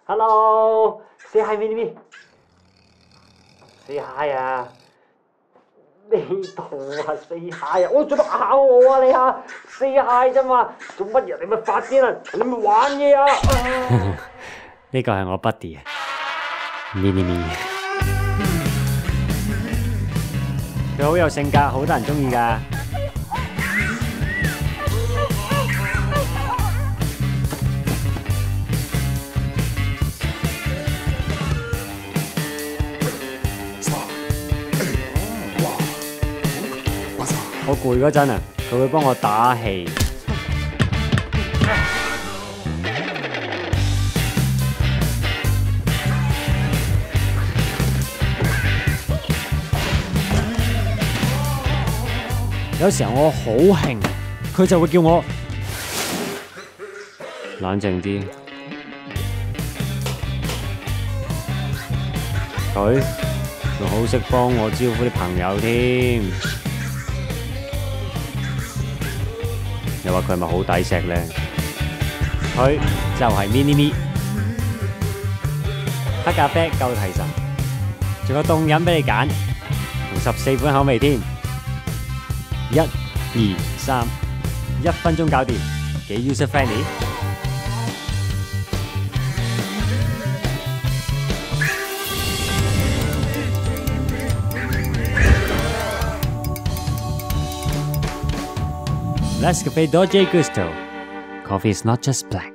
Hello，say hi Mini Me，say hi 啊！呢度啊，say hi 啊！我做乜咬我啊你啊？say hi 啫嘛，做乜嘢？你咪發癲啊！你咪玩嘢啊！呢個係我 buddy 啊，Mini Me，佢好有性格，好多人中意㗎。我攰嗰陣啊，佢會幫我打氣。有時候我好興，佢就會叫我冷靜啲。佢仲好識幫我招呼啲朋友添。你話佢係咪好抵錫咧？佢就係 Mini Me， 黑咖啡夠提神，仲有凍飲俾你揀，同14款口味添。1、2、3， 1分鐘搞掂，幾 user friendly。Nescafé Dolce Gusto. Coffee is not just black.